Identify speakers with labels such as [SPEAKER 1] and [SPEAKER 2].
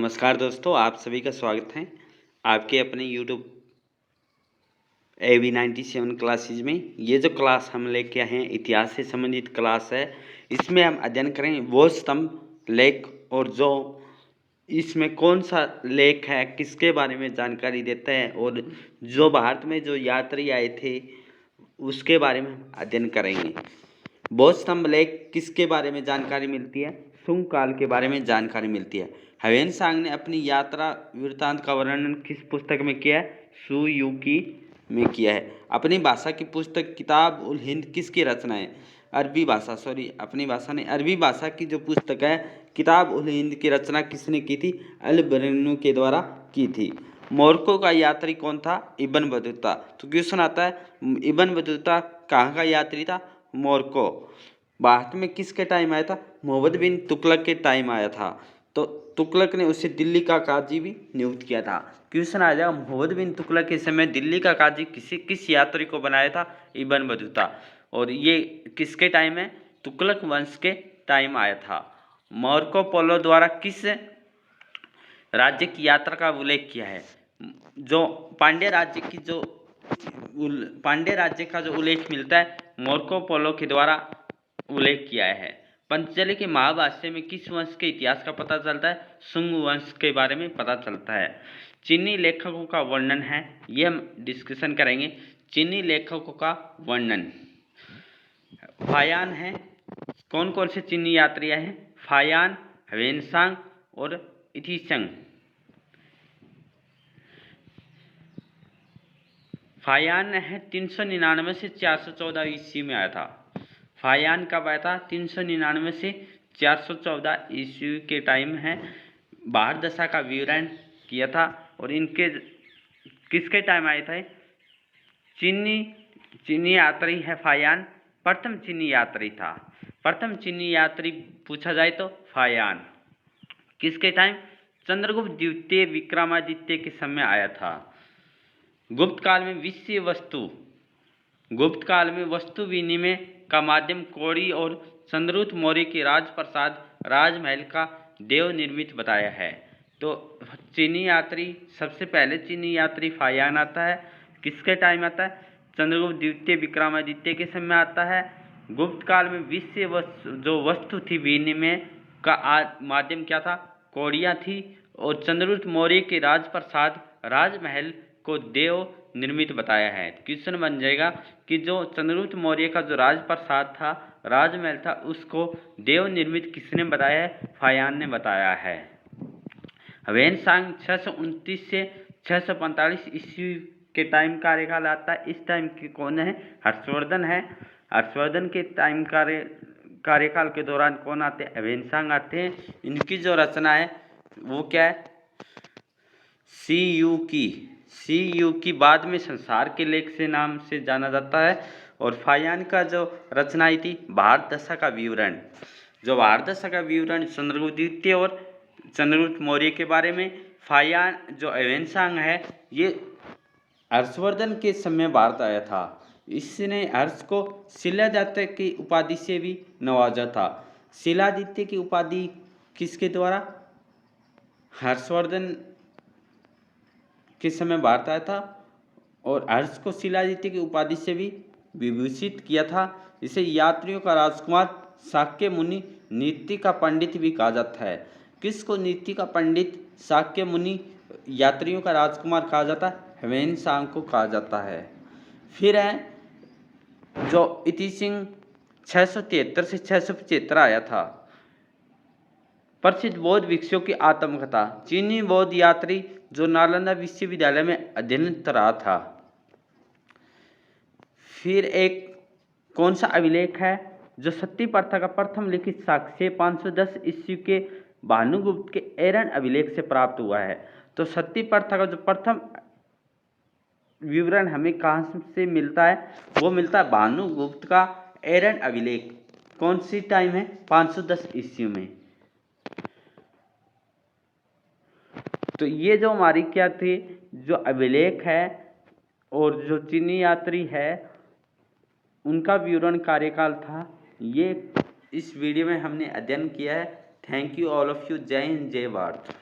[SPEAKER 1] नमस्कार दोस्तों, आप सभी का स्वागत है आपके अपने यूट्यूब AV97 क्लासेज में। ये जो क्लास हम लेके आए हैं इतिहास से संबंधित क्लास है। इसमें हम अध्ययन करेंगे वो स्तंभ लेख और जो इसमें कौन सा लेख है, किसके बारे में जानकारी देता है और जो भारत में जो यात्री आए थे उसके बारे में हम अध्ययन करेंगे। बौद्ध स्तंभ लेख किसके बारे में जानकारी मिलती है? शुंग काल के बारे में जानकारी मिलती है। ह्वेन-त्सांग ने अपनी यात्रा वृत्तांत का वर्णन किस पुस्तक में किया है? सुयुकी में किया है। अपनी भाषा की पुस्तक किताब उल हिंद किसकी रचना है? अरबी भाषा की जो पुस्तक है किताब उल हिंद की रचना किसने की थी? अल-बरनी के द्वारा की थी। मोरक्को का यात्री कौन था? Ibn Battuta. तो क्वेश्चन आता है इब्न बतूता कहाँ का यात्री था? मोरक्को। भारत में किसके टाइम आया था? मोहम्मद बिन तुगलक के टाइम आया था। तो तुगलक ने उसे दिल्ली का काजी भी नियुक्त किया था। क्वेश्चन आ जाएगा मोहम्मद बिन तुगलक के समय दिल्ली का काजी किस यात्री को बनाया था? Ibn Battuta. और ये किसके टाइम है? तुगलक वंश के टाइम आया था। मार्को पोलो द्वारा किस राज्य की यात्रा का उल्लेख किया है? जो पांड्य राज्य का जो उल्लेख मिलता है मार्को पोलो के द्वारा उल्लेख किया है। पंतजलि के महाभाष्य में किस वंश के इतिहास का पता चलता है? शुंग वंश के बारे में पता चलता है। चीनी लेखकों का वर्णन है, ये हम डिस्कशन करेंगे। चीनी लेखकों का वर्णन फायान है। कौन कौन से चीनी यात्री आए हैं? फायान, ह्वेन-त्सांग और इथिसंग। फायान है 399 से 414 ईस्वी में आया था। फायान कब आया था? 399 से 414 ईस्वी के टाइम है। भारत दशा का विवरण किया था और इनके किसके टाइम आए थे? चीनी यात्री है फायान, प्रथम चीनी यात्री था। प्रथम चीनी यात्री पूछा जाए तो फायान। किसके टाइम? चंद्रगुप्त द्वितीय विक्रमादित्य के समय आया था। गुप्त काल में वस्तु विनिमय का माध्यम कौड़ी और चंद्रगुप्त मौर्य के राजप्रसाद राजमहल का देव निर्मित बताया है। तो चीनी यात्री सबसे पहले चीनी यात्री फायान आता है। किसके टाइम आता है? चंद्रगुप्त द्वितीय विक्रमादित्य के समय आता है। गुप्त काल में जो वस्तु थी विनिमय का माध्यम क्या था? कौड़ियाँ थी और चंद्रगुप्त मौर्य के राजप्रसाद राजमहल को देव निर्मित बताया है। क्वेश्चन बन जाएगा कि जो चंद्रगुप्त मौर्य का जो राजप्रसाद था, राजमहल था, उसको देव निर्मित किसने बताया है? फायान ने बताया है। ह्वेन-त्सांग 629 से 645 ईस्वी के टाइम कार्यकाल आता है। इस टाइम के कौन है? हर्षवर्धन है। हर्षवर्धन के टाइम कार्यकाल के दौरान कौन आते हैं? ह्वेन-त्सांग आते हैं। इनकी जो रचना है वो क्या है? सी यू की बाद में संसार के लेख से नाम से जाना जाता है। और फायान का जो रचना आई थी भारत दशा का विवरण। जो भारत दशा का विवरण चंद्रगुप्त द्वितीय और चंद्रगुप्त मौर्य के बारे में। फायान जो ह्वेन-त्सांग है ये हर्षवर्धन के समय भारत आया था। इसने हर्ष को शिलादित्य की उपाधि से भी नवाजा था। शिलादित्य की उपाधि किसके द्वारा? हर्षवर्धन के समय भारत आया था और हर्ष को शिलादित्य की उपाधि से भी विभूषित किया था। इसे यात्रियों का राजकुमार, शाक्य मुनि, नीति का पंडित भी कहा जाता है। किसको नीति का पंडित, शाक्य मुनि, यात्रियों का राजकुमार कहा जाता है? ह्वेन-त्सांग को कहा जाता है। फिर है जो इथिसिंग 673 से 675 आया था। प्रसिद्ध बौद्ध भिक्षुओं की आत्मकथा। चीनी बौद्ध यात्री जो नालंदा विश्वविद्यालय में अध्ययनरत रहा था। फिर एक कौन सा अभिलेख है? जो सती प्रथा का प्रथम लिखित साक्ष्य 510 ईस्वी के भानुगुप्त के एरन अभिलेख से प्राप्त हुआ है। तो सती प्रथा का जो प्रथम विवरण हमें कहाँ से मिलता है? वो मिलता है भानुगुप्त का एरन अभिलेख। कौन सी टाइम है? 510 ईस्वी में। तो ये जो हमारी क्या थी, जो अभिलेख है और जो चीनी यात्री है उनका विवरण कार्यकाल था, ये इस वीडियो में हमने अध्ययन किया है। Thank you all of you. जय हिंद, जय भारत।